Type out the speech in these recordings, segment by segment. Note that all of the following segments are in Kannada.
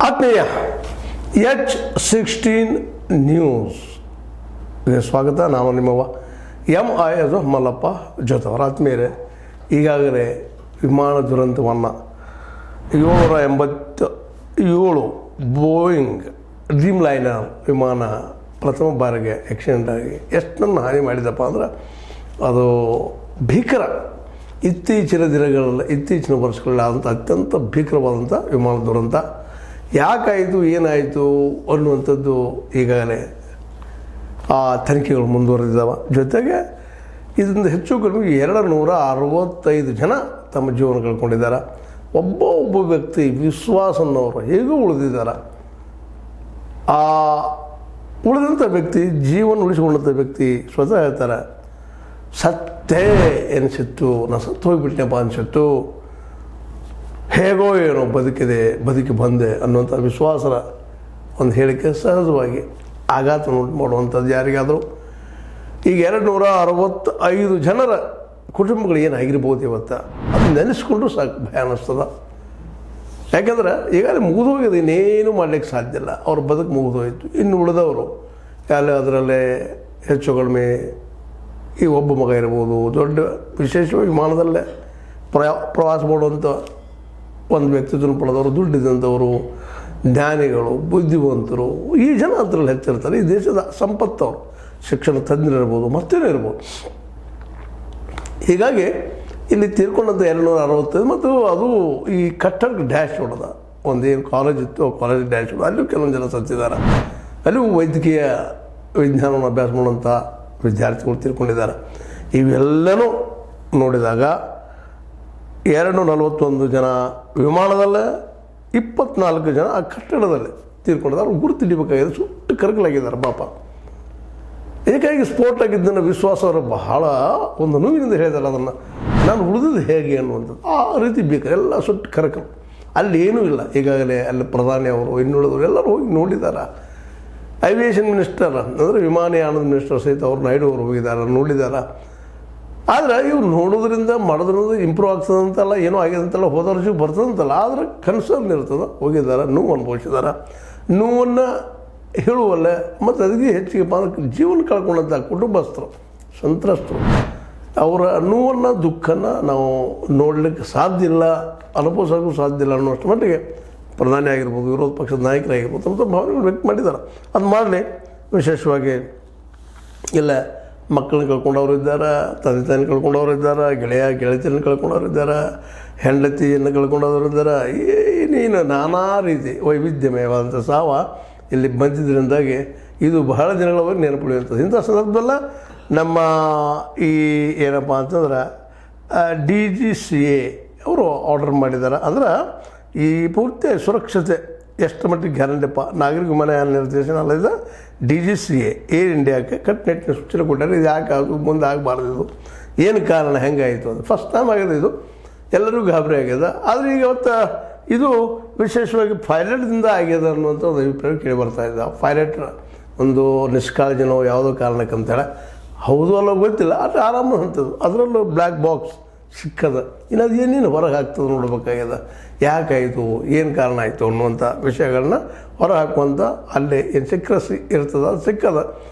ಆತ್ಮೀಯ H16 ನ್ಯೂಸ್ಗೆ ಸ್ವಾಗತ. ನಾನು ನಿಮ್ಮವ MI ಅದು ಮಲ್ಲಪ್ಪ ಜೊತೆವರ. ಆತ್ಮೀಯರೇ, ಈಗಾಗಲೇ ವಿಮಾನ ದುರಂತವನ್ನು 787 ಬೋಯಿಂಗ್ ಡ್ರೀಮ್ ಲೈನರ್ ವಿಮಾನ ಪ್ರಥಮ ಬಾರಿಗೆ ಆಕ್ಸಿಡೆಂಟ್ ಆಗಿ ಎಷ್ಟನ್ನು ಹಾನಿ ಮಾಡಿದಪ್ಪ ಅಂದ್ರೆ ಅದು ಭೀಕರ. ಇತ್ತೀಚಿನ ದಿನಗಳಲ್ಲಿ ಇತ್ತೀಚಿನ ವರ್ಷಗಳಲ್ಲಿ ಆದಂಥ ಅತ್ಯಂತ ಭೀಕರವಾದಂಥ ವಿಮಾನ ದುರಂತ. ಯಾಕಾಯಿತು, ಏನಾಯಿತು ಅನ್ನುವಂಥದ್ದು ಈಗಾಗಲೇ ಆ ತನಿಖೆಗಳು ಮುಂದುವರೆದಿದ್ದಾವೆ. ಜೊತೆಗೆ ಇದರಿಂದ ಹೆಚ್ಚು ಕಡಿಮೆ 265 ಜನ ತಮ್ಮ ಜೀವನ ಕಳ್ಕೊಂಡಿದ್ದಾರೆ. ಒಬ್ಬ ವ್ಯಕ್ತಿ ವಿಶ್ವಾಸನ್ನವರು ಹೇಗೂ ಉಳಿದಿದ್ದಾರೆ. ಆ ಉಳಿದಂಥ ವ್ಯಕ್ತಿ, ಜೀವನ ಉಳಿಸಿಕೊಂಡಂಥ ವ್ಯಕ್ತಿ ಸ್ವತಃ ಹೇಳ್ತಾರೆ, ಸತ್ತೇ ಅನಿಸಿತ್ತು, ನಾ ಸತ್ತು ಹೋಗಿಬಿಟ್ಟೆಪ್ಪ ಅನಿಸಿತ್ತು, ಹೇಗೋ ಏನೋ ಬದುಕಿ ಬಂದೆ ಅನ್ನುವಂಥ ವಿಶ್ವಾಸದ ಒಂದು ಹೇಳಿಕೆ ಸಹಜವಾಗಿ ಆಘಾತ ಮಾಡುವಂಥದ್ದು ಯಾರಿಗಾದರೂ. ಈಗ 265 ಜನರ ಕುಟುಂಬಗಳು ಏನಾಗಿರ್ಬೋದು ಇವತ್ತು, ಅದು ನೆನೆಸ್ಕೊಂಡ್ರೂ ಸಾಕು ಭಯ ಅನ್ನಿಸ್ತದ. ಯಾಕೆಂದ್ರೆ ಈಗಾಗಲೇ ಮುಗಿದೋಗಿದೆ, ಇನ್ನೇನು ಮಾಡಲಿಕ್ಕೆ ಸಾಧ್ಯ ಇಲ್ಲ. ಅವ್ರ ಬದುಕು ಮುಗಿದೋಯ್ತು. ಇನ್ನು ಉಳಿದವರು ಅದರಲ್ಲೇ ಹೆಚ್ಚು ಕಡಿಮೆ ಈ ಒಬ್ಬ ಮಗ ಇರ್ಬೋದು, ದೊಡ್ಡ ವಿಶೇಷವಾಗಿ ವಿಮಾನದಲ್ಲೇ ಪ್ರವಾಸ ಮಾಡುವಂಥ ಒಂದು ವ್ಯಕ್ತಿತ್ವ ಪಡೆದವರು, ದುಡ್ಡಿದಂಥವರು, ಜ್ಞಾನಿಗಳು, ಬುದ್ಧಿವಂತರು, ಈ ಜನ ಅದರಲ್ಲಿ ಹೆಚ್ಚಿರ್ತಾರೆ. ಈ ದೇಶದ ಸಂಪತ್ತವರು, ಶಿಕ್ಷಣ ತಜ್ಞರಿರ್ಬೋದು, ಮತ್ತೇನೇ ಇರ್ಬೋದು. ಹೀಗಾಗಿ ಇಲ್ಲಿ ತೀರ್ಕೊಂಡಂಥ 265 ಮತ್ತು ಅದು ಈ ಕಟ್ಟಡಕ್ಕೆ ಡ್ಯಾಶ್ ಹೊಡೆದ ಒಂದೇನು ಕಾಲೇಜ್ ಇತ್ತು, ಕಾಲೇಜ್ ಡ್ಯಾಶ್ ಹೊಡೆದ. ಅಲ್ಲೂ ಕೆಲವೊಂದು ಜನ ಸತ್ತಿದ್ದಾರೆ. ಅಲ್ಲೂ ವೈದ್ಯಕೀಯ ವಿಜ್ಞಾನವನ್ನು ಅಭ್ಯಾಸ ಮಾಡುವಂಥ ವಿದ್ಯಾರ್ಥಿಗಳು ತೀರ್ಕೊಂಡಿದ್ದಾರೆ. ಇವೆಲ್ಲನೂ ನೋಡಿದಾಗ 241 ಜನ ವಿಮಾನದಲ್ಲೇ, 24 ಜನ ಆ ಕಟ್ಟಡದಲ್ಲಿ ತೀರ್ಕೊಂಡಿದ್ದಾರೆ. ಅವ್ರು ಗುರುತು ಹಿಡಿಬೇಕಾಗಿದೆ, ಸುಟ್ಟು ಕರಕಲಾಗಿದ್ದಾರೆ ಪಾಪ. ಏಕಾಗಿ ಸ್ಫೋಟ ಆಗಿದ್ದನ್ನು ವಿಶ್ವಾಸವರು ಬಹಳ ಒಂದು ನೋವಿನಿಂದ ಹೇಳಿದಾರೆ. ಅದನ್ನು ನಾನು ಉಳಿದಿದ್ದು ಹೇಗೆ ಅನ್ನುವಂಥದ್ದು ಆ ರೀತಿ ಬೇಕು. ಎಲ್ಲ ಸುಟ್ಟು ಕರಕಲು, ಅಲ್ಲಿ ಏನೂ ಇಲ್ಲ. ಈಗಾಗಲೇ ಅಲ್ಲಿ ಪ್ರಧಾನಿ ಅವರು, ಇನ್ನುಳಿದವರು ಎಲ್ಲರೂ ಹೋಗಿ ನೋಡಿದ್ದಾರೆ. ಏವಿಯೇಷನ್ ಮಿನಿಸ್ಟರ್ ಅಂದರೆ ವಿಮಾನಯಾನದ ಮಿನಿಸ್ಟರ್ ಸಹಿತ ಅವರು, ನಾಯ್ಡು ಅವರು ಹೋಗಿದ್ದಾರೆ, ನೋಡಿದ್ದಾರೆ. ಆದರೆ ಇವ್ರು ನೋಡೋದ್ರಿಂದ ಮಾಡೋದ್ರಿಂದ ಇಂಪ್ರೂವ್ ಆಗ್ತದಂತಲ್ಲ, ಏನೋ ಆಗಿದಂತಲ್ಲ, ಹೋದ ವರ್ಷಕ್ಕೆ ಬರ್ತದಂತಲ್ಲ. ಆದರೆ ಕನ್ಸರ್ನ್ ಇರ್ತದೆ. ಹೋಗಿದ್ದಾರೆ, ನೋವು ಅನುಭವಿಸಿದ್ದಾರೆ. ನೋವನ್ನು ಹೇಳುವಲ್ಲ. ಮತ್ತು ಅದಕ್ಕೆ ಹೆಚ್ಚಿಗೆ ಜೀವನ ಕಳ್ಕೊಂಡಂಥ ಕುಟುಂಬಸ್ಥರು, ಸಂತ್ರಸ್ತರು, ಅವರ ನೋವನ್ನು, ದುಃಖನ ನಾವು ನೋಡಲಿಕ್ಕೆ ಸಾಧ್ಯ ಇಲ್ಲ, ಅನುಭವಿಸೋಕ್ಕೂ ಸಾಧ್ಯ ಇಲ್ಲ ಅನ್ನೋಷ್ಟು ಮಟ್ಟಿಗೆ ಪ್ರಧಾನಿ ಆಗಿರ್ಬೋದು, ವಿರೋಧ ಪಕ್ಷದ ನಾಯಕರಾಗಿರ್ಬೋದು ಅಂತ ಭಾವನೆಗಳು ವ್ಯಕ್ತ ಮಾಡಿದ್ದಾರೆ. ಅದು ಮಾಡಲಿ. ವಿಶೇಷವಾಗಿ ಇಲ್ಲ, ಮಕ್ಕಳನ್ನ ಕಳ್ಕೊಂಡವ್ರು ಇದ್ದಾರೆ, ತಂದೆ ತಾಯಿನ ಕಳ್ಕೊಂಡವ್ರು ಇದ್ದಾರೆ, ಗೆಳತಿಯನ್ನು ಕಳ್ಕೊಂಡವ್ರು ಇದ್ದಾರೆ, ಹೆಂಡತಿಯನ್ನು ಕಳ್ಕೊಂಡವ್ರು ಇದ್ದಾರೆ. ನೀನು ನಾನಾ ರೀತಿ ವೈವಿಧ್ಯಮಯವಾದಂಥ ಸಾವ ಇಲ್ಲಿ ಬಂದಿದ್ದರಿಂದಾಗಿ ಇದು ಬಹಳ ದಿನಗಳವರೆಗೆ ನೆನಪುಳಿಯುವಂಥದ್ದು. ಇಂಥ ಸಂದರ್ಭದಲ್ಲ ನಮ್ಮ ಈ ಏನಪ್ಪ ಅಂತಂದ್ರೆ DGCA ಅವರು ಆರ್ಡರ್ ಮಾಡಿದ್ದಾರೆ. ಅಂದ್ರೆ ಈ ಪೂರ್ತಿ ಸುರಕ್ಷತೆ ಎಷ್ಟು ಮಟ್ಟಿಗೆ ಗ್ಯಾರಂಟಿಪ್ಪ, ನಾಗರಿಕ ವಿಮಾನಯಾನ ನಿರ್ದೇಶನಾಲಯದ DGCA ಏರ್ ಇಂಡಿಯಾಕ್ಕೆ ಕಟ್ಟುನಿಟ್ಟಿನ ಸೂಚನೆ ಕೊಟ್ಟಾರೆ. ಇದು ಯಾಕೆ ಅದು ಮುಂದೆ ಆಗಬಾರ್ದು, ಇದು ಏನು ಕಾರಣ, ಹೆಂಗಾಯಿತು ಅದು ಫಸ್ಟ್ ಟೈಮ್ ಆಗಿದೆ. ಇದು ಎಲ್ಲರಿಗೂ ಗಾಬರಿ ಆಗ್ಯದ. ಆದರೆ ಈಗ ಇವತ್ತು ಇದು ವಿಶೇಷವಾಗಿ ಪೈಲಟ್ದಿಂದ ಆಗ್ಯದ ಅನ್ನುವಂಥ ಒಂದು ಅಭಿಪ್ರಾಯ ಕೇಳಿ ಬರ್ತಾ ಇದ್ದ. ಪೈಲಟ್ ಒಂದು ನಿಷ್ಕಾಳಜಿನೋ ಯಾವುದೋ ಕಾರಣಕ್ಕೆ ಅಂತೇಳಿ, ಹೌದು ಅಲ್ಲ ಗೊತ್ತಿಲ್ಲ, ಅದು ಆರಾಮ ಅಂತದ್ದು. ಅದರಲ್ಲೂ ಬ್ಲ್ಯಾಕ್ ಬಾಕ್ಸ್ ಸಿಕ್ಕದ. ಇನ್ನು ಅದು ಏನೇನು ಹೊರಗೆ ಹಾಕ್ತದೆ ನೋಡಬೇಕಾಗ್ಯದ. ಯಾಕಾಯಿತು, ಏನು ಕಾರಣ ಆಯಿತು ಅನ್ನುವಂಥ ವಿಷಯಗಳನ್ನ ಹೊರ ಹಾಕುವಂಥ ಅಲ್ಲೇ ಏನು ಸೀಕ್ರೆಸಿ ಇರ್ತದೆ, ಅದು ಸಿಕ್ಕದ.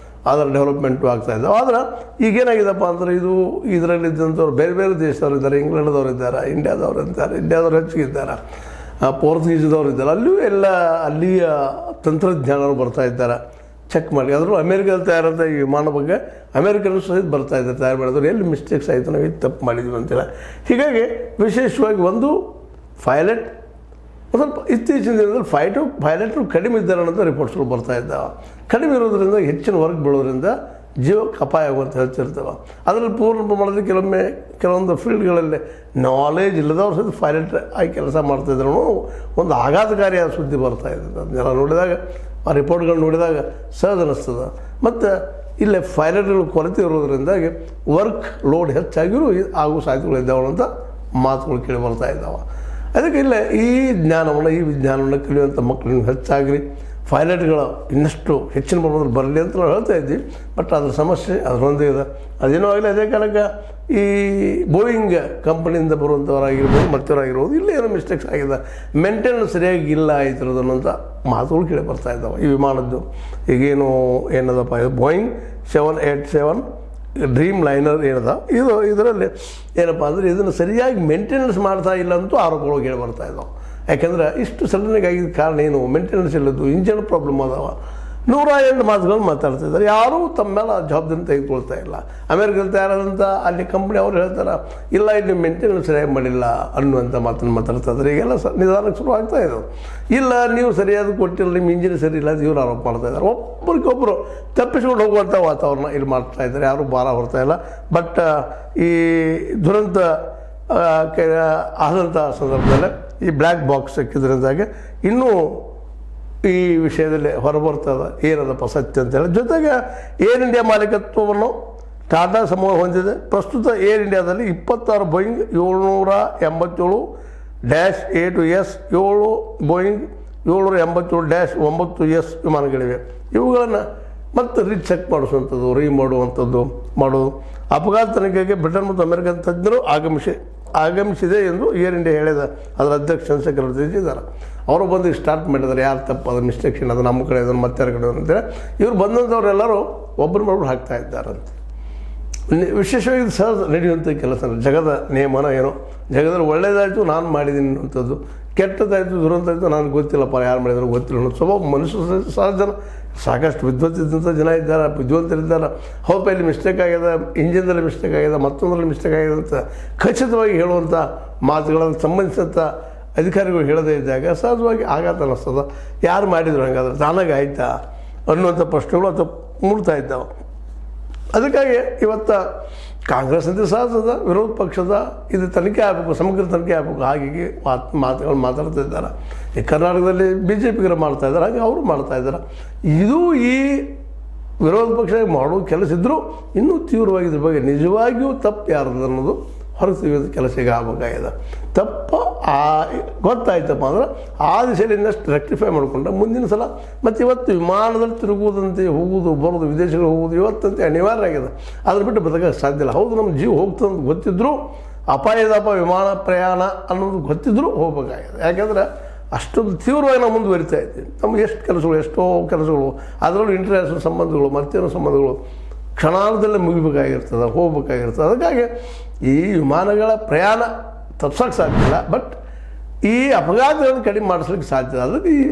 ಅದರ ಡೆವಲಪ್ಮೆಂಟು ಆಗ್ತಾಯಿದ್ದ. ಆದರೆ ಈಗೇನಾಗಿದೆಪ್ಪ ಅಂದರೆ ಇದು ಇದರಲ್ಲಿದ್ದಂಥವ್ರು ಬೇರೆ ಬೇರೆ ದೇಶದವ್ರು ಇದ್ದಾರೆ, ಇಂಗ್ಲೆಂಡ್ದವ್ರು ಇದ್ದಾರೆ, ಇಂಡಿಯಾದವ್ರು ಇದ್ದಾರೆ, ಇಂಡಿಯಾದವ್ರು ಹೆಚ್ಚಿಗಿದ್ದಾರೆ, ಪೋರ್ಚುಗೀಸ್ದವ್ರು ಇದ್ದಾರೆ. ಅಲ್ಲಿಯೂ ಎಲ್ಲ ಅಲ್ಲಿಯ ತಂತ್ರಜ್ಞಾನರು ಬರ್ತಾ ಇದ್ದಾರೆ ಚೆಕ್ ಮಾಡಿ. ಆದರೂ ಅಮೇರಿಕಾದಲ್ಲಿ ತಯಾರಾದ ಈ ವಿಮಾನ ಬಗ್ಗೆ ಅಮೇರಿಕನ್ ಸಹಿತ ಬರ್ತಾ ಇದ್ದಾರೆ ತಯಾರು ಮಾಡಿದ್ರು. ಎಲ್ಲಿ ಮಿಸ್ಟೇಕ್ಸ್ ಆಯಿತು, ನಾವು ಇದು ತಪ್ಪು ಮಾಡಿದ್ವಿ ಅಂತೇಳಿ. ಹೀಗಾಗಿ ವಿಶೇಷವಾಗಿ ಒಂದು ಪೈಲಟ್ ಸ್ವಲ್ಪ ಇತ್ತೀಚಿನ ದಿನದಲ್ಲಿ ಪೈಲಟ್ರು ಕಡಿಮೆ ಇದ್ದಾರೆ ಅನ್ನೋದು ರಿಪೋರ್ಟ್ಸ್ಗಳು ಬರ್ತಾ ಇದ್ದಾವೆ. ಕಡಿಮೆ ಇರೋದ್ರಿಂದ ಹೆಚ್ಚಿನ ವರ್ಕ್ ಬೀಳೋದ್ರಿಂದ ಜೀವಕ್ಕೆ ಅಪಾಯ ಆಗುವಂತ ಹೇಳ್ತಿರ್ತವೆ. ಅದರಲ್ಲಿ ಪೂರ್ಣ ಪ್ರಮಾಣದಲ್ಲಿ ಕೆಲವೊಂದು ಫೀಲ್ಡ್ಗಳಲ್ಲಿ ನಾಲೆಜ್ ಇಲ್ಲದವ್ರು ಸಹಿತ ಪೈಲಟ್ ಆಗಿ ಕೆಲಸ ಮಾಡ್ತಾಯಿದ್ರು. ಒಂದು ಆಘಾತಕಾರಿಯಾದ ಸುದ್ದಿ ಬರ್ತಾ ಇದೆ. ಅದನ್ನೆಲ್ಲ ನೋಡಿದಾಗ, ಆ ರಿಪೋರ್ಟ್ಗಳು ನೋಡಿದಾಗ ಸಹಜ ಅನ್ನಿಸ್ತದೆ. ಮತ್ತು ಇಲ್ಲೇ ಪೈಲಟ್ಗಳು ಕೊರತೆ ಇರೋದ್ರಿಂದಾಗಿ ವರ್ಕ್ ಲೋಡ್ ಹೆಚ್ಚಾಗಿಯೂ ಆಗೋ ಸಾಧ್ಯತೆಗಳಿದ್ದಾವೆ ಅಂತ ಮಾತುಗಳು ಕೇಳಿ ಬರ್ತಾ ಇದ್ದಾವೆ. ಅದಕ್ಕೆ ಇಲ್ಲ, ಈ ವಿಜ್ಞಾನವನ್ನು ಕಲಿಯುವಂಥ ಮಕ್ಕಳು ಹೆಚ್ಚಾಗಲಿ, ಪೈಲಟ್ಗಳು ಇನ್ನಷ್ಟು ಹೆಚ್ಚಿನ ಪ್ರಮಾಣದಲ್ಲಿ ಬರಲಿ ಅಂತ ನಾವು ಹೇಳ್ತಾ ಇದ್ವಿ. ಬಟ್ ಅದ್ರ ಸಮಸ್ಯೆ ಅದರೊಂದೇ ಇದೆ. ಅದೇನೋ ಆಗಲಿ, ಅದೇ ಕಾರಣಕ್ಕೆ ಈ ಬೋಯಿಂಗ್ ಕಂಪನಿಯಿಂದ ಬರುವಂಥವರಾಗಿರ್ಬೋದು ಮತ್ತವರಾಗಿರ್ಬೋದು ಇಲ್ಲೇ ಏನೋ ಮಿಸ್ಟೇಕ್ಸ್ ಆಗಿದೆ, ಮೇಂಟೆನೆನ್ಸ್ ಸರಿಯಾಗಿ ಇಲ್ಲ ಆಯ್ತಿರೋದು ಅನ್ನೋಂಥ ಮಾತುಗಳು ಕೇಳಿ ಬರ್ತಾ ಇದ್ದಾವೆ ಈ ವಿಮಾನದ್ದು. ಈಗೇನು ಏನದಪ್ಪ ಇದು ಬೋಯಿಂಗ್ 787 ಡ್ರೀಮ್ ಲೈನರ್ ಏನದ ಇದರಲ್ಲಿ ಏನಪ್ಪ ಅಂದರೆ ಇದನ್ನು ಸರಿಯಾಗಿ ಮೇಂಟೆನೆನ್ಸ್ ಮಾಡ್ತಾ ಇಲ್ಲ ಅಂತೂ ಆರೋಪಗಳು ಕೇಳಿ ಬರ್ತಾ ಇದ್ದಾವೆ. ಯಾಕೆಂದ್ರೆ ಇಷ್ಟು ಸಡನ್ನಾಗಿ ಆಗಿದ್ದ ಕಾರಣ ಏನು, ಮೇಂಟೆನೆನ್ಸ್ ಇಲ್ಲದ್ದು, ಇಂಜನ್ ಪ್ರಾಬ್ಲಮ್ ಅದಾವ, 108 ಮಾತುಗಳು ಮಾತಾಡ್ತಿದ್ದಾರೆ. ಯಾರೂ ತಮ್ಮ ಮೇಲೆ ಜವಾಬ್ದಾರಿ ತೆಗೆದುಕೊಳ್ತಾ ಇಲ್ಲ. ಅಮೇರಿಕದಲ್ಲಿ ತಯಾರಾದಂಥ ಅಲ್ಲಿ ಕಂಪ್ನಿ ಅವ್ರು ಹೇಳ್ತಾರೆ ಇಲ್ಲ ಇಲ್ಲಿ ಮೇಂಟೆನೆನ್ಸ್ ಸರಿಯಾಗಿ ಮಾಡಿಲ್ಲ ಅನ್ನುವಂಥ ಮಾತನ್ನು ಮಾತಾಡ್ತಾ ಇದ್ದಾರೆ. ಈಗೆಲ್ಲ ನಿಧಾನಕ್ಕೆ ಶುರು ಆಗ್ತಾ ಇದ್ದಾವೆ. ಇಲ್ಲ ನೀವು ಸರಿಯಾದ ಕೊಟ್ಟಿಲ್ಲ, ನಿಮ್ಮ ಇಂಜಿನ್ ಸರಿ ಇಲ್ಲ ಅಂತ ಇವ್ರು ಆರೋಪ ಮಾಡ್ತಾ ಇದ್ದಾರೆ. ಒಬ್ಬರಿಗೊಬ್ಬರು ತಪ್ಪಿಸ್ಕೊಂಡು ಹೋಗುವಂಥ ವಾತಾವರಣ ಇಲ್ಲಿ ಮಾಡ್ತಾ ಇದ್ದಾರೆ, ಯಾರೂ ಭಾರ ಹೊರ್ತಾ ಇಲ್ಲ. ಬಟ್ ಈ ದುರಂತ ಆದಂಥ ಸಂದರ್ಭದಲ್ಲಿ ಈ ಬ್ಲ್ಯಾಕ್ ಬಾಕ್ಸ್ ಸಿಕ್ಕಿದ್ರಿಂದಾಗಿ ಇನ್ನೂ ಈ ವಿಷಯದಲ್ಲಿ ಹೊರಬರ್ತದೆ ಏನದಪ್ಪ ಸತ್ಯ ಅಂತೇಳಿ. ಜೊತೆಗೆ ಏರ್ ಇಂಡಿಯಾ ಮಾಲೀಕತ್ವವನ್ನು ಟಾಟಾ ಸಮೂಹ ಹೊಂದಿದೆ. ಪ್ರಸ್ತುತ ಏರ್ ಇಂಡಿಯಾದಲ್ಲಿ 26 ಬೋಯಿಂಗ್ 787-A2S, 7 ಬೋಯಿಂಗ್ 787-9S ವಿಮಾನಗಳಿವೆ. ಇವುಗಳನ್ನು ಮತ್ತೆ ರೀಚೆಕ್ ಮಾಡಿಸುವಂಥದ್ದು, ಮಾಡೋದು. ಅಪಘಾತ ತನಿಖೆಗೆ ಬ್ರಿಟನ್ ಮತ್ತು ಅಮೆರಿಕದ ತಜ್ಞರು ಆಗಮಿಸಿದೆ ಎಂದು ಏರ್ ಇಂಡಿಯಾ ಹೇಳಿದ ಅದರ ಅಧ್ಯಕ್ಷ ಚಂದ್ರಶೇಖರ್ ತಿಳಿಸಿದ್ದಾರೆ. ಅವರು ಬಂದು ಸ್ಟಾರ್ಟ್ ಮಾಡಿದ್ದಾರೆ, ಯಾರು ತಪ್ಪು ಅದು ಮಿಸ್ಟೇಕ್ಷನ್ ಅದು ನಮ್ಮ ಕಡೆ ಅದನ್ನು ಮತ್ತೆ ಯಾರ ಕಡೆ ಅಂತೇಳಿ ಇವ್ರು ಬಂದಂಥವ್ರೆಲ್ಲರೂ ಒಬ್ಬರು ಹಾಕ್ತಾ ಇದ್ದಾರಂತೆ. ವಿಶೇಷವಾಗಿ ಇದು ಸಹಜ ನಡೆಯುವಂಥ ಕೆಲಸ, ಜಗದ ನಿಯಮನ ಏನೋ, ಜಗದಲ್ಲಿ ಒಳ್ಳೇದಾಯಿತು ನಾನು ಮಾಡಿದ್ದೀನಿ ಅನ್ನುವಂಥದ್ದು, ಕೆಟ್ಟದಾಯಿತು ದುರಂತ ಆಯಿತು ನನಗೆ ಗೊತ್ತಿಲ್ಲಪ್ಪ ಯಾರು ಮಾಡಿದ್ರು ಗೊತ್ತಿಲ್ಲ ಅನ್ನೋ ಸ್ವಭಾವ ಮನುಷ್ಯರು ಸಹಜ ಜನ. ಸಾಕಷ್ಟು ವಿದ್ವತ್ತಿದ್ದಂಥ ಜನ ಇದ್ದಾರೆ, ಬುದ್ಧಿವಂತರಿದ್ದಾರೆ. ಹೌದಪ್ಪ ಇಲ್ಲಿ ಮಿಸ್ಟೇಕ್ ಆಗಿದೆ, ಇಂಜಿನ್ದಲ್ಲಿ ಮಿಸ್ಟೇಕ್ ಆಗಿದೆ, ಮತ್ತೊಂದರಲ್ಲಿ ಮಿಸ್ಟೇಕ್ ಆಗಿದೆ ಅಂತ ಖಚಿತವಾಗಿ ಹೇಳುವಂಥ ಮಾತುಗಳನ್ನು ಸಂಬಂಧಿಸಿದಂಥ ಅಧಿಕಾರಿಗಳು ಹೇಳದೇ ಇದ್ದಾಗ ಸಹಜವಾಗಿ ಆಘಾತ ಅನ್ನಿಸ್ತದೆ. ಯಾರು ಮಾಡಿದ್ರು ಹಂಗಾದ್ರೆ ತಾನಾಗೆ ಆಯ್ತಾ ಅನ್ನುವಂಥ ಪ್ರಶ್ನೆಗಳು ಅಥವಾ ಮೂಡ್ತಾ ಇದ್ದಾವೆ. ಅದಕ್ಕಾಗಿ ಇವತ್ತು ಕಾಂಗ್ರೆಸ್ ಅಂತ ಸಹಜದ ವಿರೋಧ ಪಕ್ಷದ ಇದು ತನಿಖೆ ಆಗಬೇಕು, ಸಮಗ್ರ ತನಿಖೆ ಆಗಬೇಕು, ಹಾಗೆ ಮಾತುಗಳು ಮಾತಾಡ್ತಾ ಇದ್ದಾರೆ. ಈ ಕರ್ನಾಟಕದಲ್ಲಿ BJPಗರು ಮಾಡ್ತಾ ಇದ್ದಾರೆ, ಹಾಗೆ ಅವರು ಮಾಡ್ತಾ ಇದ್ದಾರೆ. ಇದು ಈ ವಿರೋಧ ಪಕ್ಷ ಮಾಡೋ ಕೆಲಸ ಇದ್ದರೂ ಇನ್ನೂ ತೀವ್ರವಾಗಿ ಇದ್ರ ಬಗ್ಗೆ ನಿಜವಾಗಿಯೂ ತಪ್ಪು ಯಾರದು ಅನ್ನೋದು ಹೊರಗೆ ತೆಗೆಯೋದು ಕೆಲಸ ಈಗ ಆಗಬೇಕಾಗಿದೆ. ತಪ್ಪು ಗೊತ್ತಾಯ್ತಪ್ಪ ಅಂದ್ರೆ ಆ ದಿಶೆಯಲ್ಲಿ ಇನ್ನಷ್ಟು ರೆಕ್ಟಿಫೈ ಮಾಡಿಕೊಂಡ್ರೆ ಮುಂದಿನ ಸಲ ಮತ್ತು ಇವತ್ತು ವಿಮಾನದಲ್ಲಿ ತಿರುಗುವುದಂತೆ ಹೋಗುವುದು ಬರೋದು, ವಿದೇಶಗಳು ಹೋಗುವುದು ಇವತ್ತಂತೆ ಅನಿವಾರ್ಯ ಆಗಿದೆ. ಅದ್ರ ಬಿಟ್ಟು ಬದುಕೋಕ್ಕೆ ಸಾಧ್ಯ ಇಲ್ಲ. ಹೌದು, ನಮ್ಮ ಜೀವ ಹೋಗ್ತದಂತ ಗೊತ್ತಿದ್ದರೂ ಅಪಾಯದಪ್ಪ ವಿಮಾನ ಪ್ರಯಾಣ ಅನ್ನೋದು ಗೊತ್ತಿದ್ದರೂ ಹೋಗಬೇಕಾಗಿದೆ. ಯಾಕೆಂದರೆ ಅಷ್ಟೊಂದು ತೀವ್ರವಾಗಿ ನಾವು ಮುಂದುವರಿತಾ ಇದ್ದೀವಿ. ನಮ್ಗೆ ಎಷ್ಟೋ ಕೆಲಸಗಳು ಅದರಲ್ಲೂ ಇಂಟರ್ನ್ಯಾಷನಲ್ ಸಂಬಂಧಗಳು ಮತ್ತೇನೋ ಸಂಬಂಧಗಳು ಕ್ಷಣಾರ್ಧದಲ್ಲೇ ಮುಗಿಬೇಕಾಗಿರ್ತದೆ, ಹೋಗ್ಬೇಕಾಗಿರ್ತದೆ. ಅದಕ್ಕಾಗಿ ಈ ವಿಮಾನಗಳ ಪ್ರಯಾಣ ತಪ್ಸೋಕ್ಕೆ ಸಾಧ್ಯ ಇಲ್ಲ, ಬಟ್ ಈ ಅಪಘಾತಗಳನ್ನು ಕಡಿಮೆ ಮಾಡಿಸ್ಲಿಕ್ಕೆ ಸಾಧ್ಯ. ಅದಕ್ಕೆ ಈ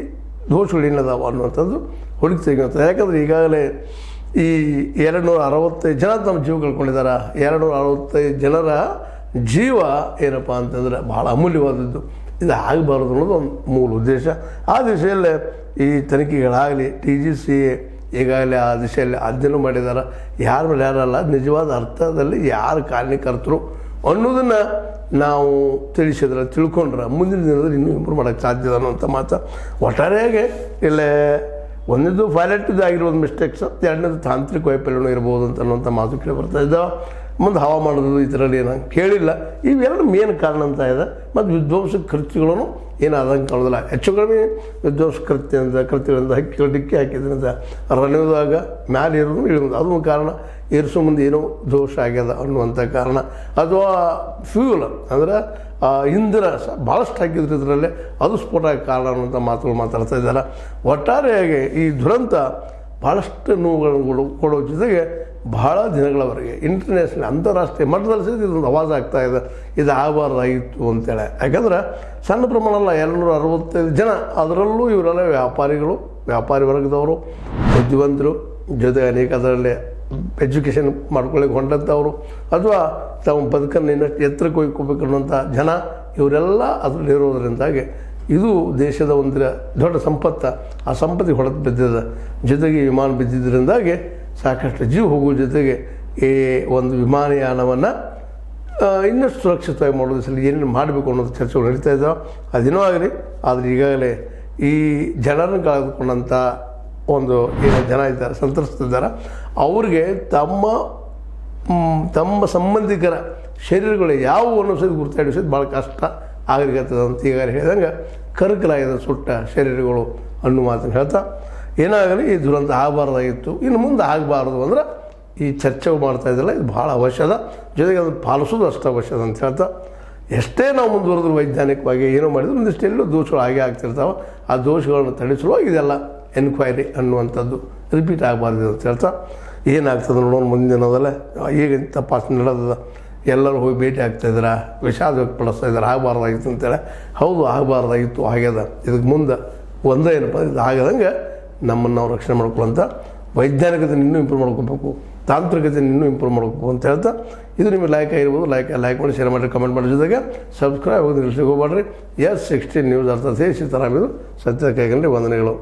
ದೋಷಗಳು ಏನದಾವ ಅನ್ನುವಂಥದ್ದು ಹುಡುಕಿ ತೆಗೆಯುತ್ತದೆ. ಯಾಕಂದರೆ ಈಗಾಗಲೇ ಈ 265 ಜನ ತಮ್ಮ ಜೀವ ಕಳ್ಕೊಂಡಿದ್ದಾರೆ. 265 ಜನರ ಜೀವ ಏನಪ್ಪ ಅಂತಂದರೆ ಭಾಳ ಅಮೂಲ್ಯವಾದದ್ದು. ಇದು ಆಗಬಾರ್ದು ಅನ್ನೋದು ಒಂದು ಮೂಲ ಉದ್ದೇಶ. ಆ ದಿಶೆಯಲ್ಲೇ ಈ ತನಿಖೆಗಳಾಗಲಿ TGCA ಈಗಾಗಲೇ ಆ ದಿಶೆಯಲ್ಲಿ ಅಧ್ಯಯನ ಮಾಡಿದ್ದಾರೆ. ಯಾರ ಮೇಲೆ ಯಾರಲ್ಲ, ನಿಜವಾದ ಅರ್ಥದಲ್ಲಿ ಯಾರು ಕಾರಣಕರ್ತರು ಅನ್ನೋದನ್ನು ನಾವು ತಿಳ್ಕೊಂಡ್ರೆ ಮುಂದಿನ ದಿನದಲ್ಲಿ ಇನ್ನೂ ಇಂಪ್ರೂವ್ ಮಾಡೋಕ್ಕೆ ಸಾಧ್ಯ ಅನ್ನೋಂಥ ಮಾತು. ಒಟ್ಟಾರೆಯಾಗಿ ಇಲ್ಲೇ ಒಂದನೇದು ಪೈಲಟ್ದು ಆಗಿರೋದು ಮಿಸ್ಟೇಕ್ಸ್, ಎರಡನೇದು ತಾಂತ್ರಿಕ ವೈಫಲ್ಯನೂ ಇರ್ಬೋದು ಅಂತ ಅನ್ನೋಂಥ ಮಾತು ಕೇಳಿ ಬರ್ತಾ ಇದ್ದಾವೆ. ಮುಂದೆ ಹವಾಮಾನದ್ದು ಇದರಲ್ಲಿ ಏನೋ ಕೇಳಿಲ್ಲ. ಇವೆರಡು ಮೇನ್ ಕಾರಣ ಅಂತ ಇದೆ. ಮತ್ತು ವಿಧ್ವಂಸ ಕೃತ್ಯಗಳನ್ನು ಏನಾದಂಗೆ ಕಾಣೋದಿಲ್ಲ. ಹೆಚ್ಚು ಕಡಿಮೆ ವಿಧ್ವಂಸ ಕೃತ್ಯಗಳಿಂದ ಹಕ್ಕಿಗಳು ಡಿಕ್ಕಿ ಹಾಕಿದ್ರಿಂದ ರನ್ನುವಾಗ ಮ್ಯಾಲೆ ಇರೋದು ಇಳಿಯೋದು ಅದೊಂದು ಕಾರಣ. ಏರಿಸೋ ಮುಂದೆ ಏನೋ ದೋಷ ಆಗ್ಯದ ಅನ್ನುವಂಥ ಕಾರಣ, ಅಥವಾ ಫ್ಯೂಲ್ ಅಂದರೆ ಇಂಧನ ಭಾಳಷ್ಟು ಹಾಕಿದ್ರು ಇದರಲ್ಲೇ ಅದು ಸ್ಫೋಟ ಕಾರಣ ಅನ್ನುವಂಥ ಮಾತುಗಳು ಮಾತಾಡ್ತಾ ಇದ್ದಾರೆ. ಒಟ್ಟಾರೆಯಾಗಿ ಈ ದುರಂತ ಭಾಳಷ್ಟು ನೋವುಗಳನ್ನು ಕೊಡೋ ಜೊತೆಗೆ ಬಹಳ ದಿನಗಳವರೆಗೆ ಇಂಟರ್ನ್ಯಾಷನಲ್ ಅಂತಾರಾಷ್ಟ್ರೀಯ ಮಟ್ಟದಲ್ಲಿ ಸಹಿತ ಇದೊಂದು ಆವಾಜ್ ಆಗ್ತಾಯಿದೆ, ಇದು ಆಗಬಾರ್ದಾಗಿತ್ತು ಅಂತೇಳಿ. ಯಾಕಂದ್ರೆ ಸಣ್ಣ ಪ್ರಮಾಣ ಅಲ್ಲ, 265 ಜನ, ಅದರಲ್ಲೂ ಇವರೆಲ್ಲ ವ್ಯಾಪಾರಿ ವರ್ಗದವರು, ಬುದ್ಧಿವಂತರು, ಜೊತೆಗೆ ಅನೇಕ ಅದರಲ್ಲಿ ಎಜುಕೇಷನ್ ಮಾಡ್ಕೊಳ್ಳಿಕ್ಕೆ ಹೊಂಟಂಥವರು, ಅಥವಾ ತಾವು ಬದುಕನ್ನು ಇನ್ನಷ್ಟು ಎತ್ತರಕ್ಕೆ ಹೋಗ್ಕೋಬೇಕು ಅನ್ನೋಂಥ ಜನ, ಇವರೆಲ್ಲ ಅದರಲ್ಲಿರೋದ್ರಿಂದಾಗಿ ಇದು ದೇಶದ ಒಂದು ದೊಡ್ಡ ಸಂಪತ್ತು. ಆ ಸಂಪತ್ತಿಗೆ ಹೊಡೆದು ಬಿದ್ದಿದೆ. ಜೊತೆಗೆ ವಿಮಾನ ಬಿದ್ದಿದ್ದರಿಂದಾಗಿ ಸಾಕಷ್ಟು ಜೀವ ಹೋಗುವ ಜೊತೆಗೆ ಈ ಒಂದು ವಿಮಾನಯಾನವನ್ನು ಇನ್ನಷ್ಟು ಸುರಕ್ಷಿತವಾಗಿ ಮಾಡೋ ದಿಸಲ್ಲಿ ಏನೇನು ಮಾಡಬೇಕು ಅನ್ನೋದು ಚರ್ಚೆಗಳು ನಡೀತಾ ಇದ್ದಾವೆ. ಅದೇನೋ ಆಗಲಿ, ಆದರೆ ಈಗಾಗಲೇ ಈ ಜನರನ್ನು ಕಳೆದುಕೊಂಡಂಥ ಒಂದು ಏನು ಜನ ಇದ್ದಾರೆ, ಸಂತ್ರಸ್ತಿದ್ದಾರೆ, ಅವ್ರಿಗೆ ತಮ್ಮ ಸಂಬಂಧಿಕರ ಶರೀರಗಳು ಯಾವುವು ಅನ್ನೋ ಸಹಿತ ಗುರುತಾಡಿಸೋದು ಭಾಳ ಕಷ್ಟ ಆಗಲಿಕತ್ತದ ಅಂತ ಈಗಾಗಲೇ ಹೇಳಿದಂಗೆ ಕರಕಲಾಗಿದೆ ಸುಟ್ಟ ಶರೀರಗಳು ಅನ್ನೋ ಮಾತನ್ನು ಹೇಳ್ತಾ, ಏನಾಗಲಿ ಈ ದುರಂತ ಆಗಬಾರ್ದಾಗಿತ್ತು, ಇನ್ನು ಮುಂದೆ ಆಗಬಾರ್ದು ಅಂದ್ರೆ ಈ ಚರ್ಚೆ ಮಾಡ್ತಾಯಿದ್ದಲ್ಲ ಇದು ಭಾಳ ಅವಶ್ಯದ, ಜೊತೆಗೆ ಅದನ್ನು ಪಾಲಿಸೋದು ಅಷ್ಟು ಅವಶ್ಯದ ಅಂತ ಹೇಳ್ತಾ, ಎಷ್ಟೇ ನಾವು ಮುಂದುವರೆದ್ರು ವೈಜ್ಞಾನಿಕವಾಗಿ ಏನೋ ಮಾಡಿದ್ರು ಒಂದಿಷ್ಟು ಎಲ್ಲೋ ದೋಷಗಳು ಆಗೇ ಆಗ್ತಿರ್ತಾವೆ. ಆ ದೋಷಗಳನ್ನು ತಡೆಸಲುವಾಗಿ ಇದೆಲ್ಲ ಎನ್ಕ್ವೈರಿ ಅನ್ನುವಂಥದ್ದು ರಿಪೀಟ್ ಆಗಬಾರ್ದು ಅಂತ ಹೇಳ್ತಾ, ಏನಾಗ್ತದೆ ನೋಡೋಣ ಮುಂದಿನ ದಿನದಲ್ಲೇ. ಈಗ ತಪಾಸಣೆ ನಡೆದ, ಎಲ್ಲರೂ ಹೋಗಿ ಭೇಟಿ ಆಗ್ತಾಯಿದ್ದಾರೆ, ವಿಷಾದ ವ್ಯಕ್ತಪಡಿಸ್ತಾ ಇದ್ದಾರೆ, ಆಗಬಾರ್ದಾಗಿತ್ತು ಅಂತೇಳಿ. ಹೌದು, ಆಗಬಾರ್ದಾಗಿತ್ತು, ಆಗ್ಯದ. ಇದಕ್ಕೆ ಮುಂದೆ ಒಂದೇ ಏನಪ್ಪ, ಇದು ಆಗದಂಗೆ ನಮ್ಮನ್ನು ನಾವು ರಕ್ಷಣೆ ಮಾಡ್ಕೊಳ್ಳೋಂಥ ವೈಜ್ಞಾನಿಕತೆ ಇನ್ನೂ ಇಂಪ್ರೂವ್ ಮಾಡ್ಕೋಬೇಕು, ತಾಂತ್ರಿಕತೆ ಇನ್ನೂ ಇಂಪ್ರೂವ್ ಮಾಡ್ಕೋಬೇಕು ಅಂತ ಹೇಳ್ತಾ, ಇದು ನಿಮಗೆ ಲೈಕ್ ಆಗಿರ್ಬೋದು. ಲೈಕ್ ಮಾಡಿ, ಶೇರ್ ಮಾಡಿ, ಕಮೆಂಟ್ ಮಾಡಿ, ಜೊತೆಗೆ ಸಬ್ಸ್ಕ್ರೈಬ್ ಆಗೋದು ನಿಲ್ಲಿಸ್ಲಿಕ್ಕೆ ಹೋಗ್ಬೇಡ್ರಿ. S16 ನ್ಯೂಸ್ ಅರ್ಥಾತ್ ಸೀತಾರಾಮ್ ಇದು ಸತ್ಯದ ಕೈಗಂಡ್ರೆ ವಂದನೆಗಳು.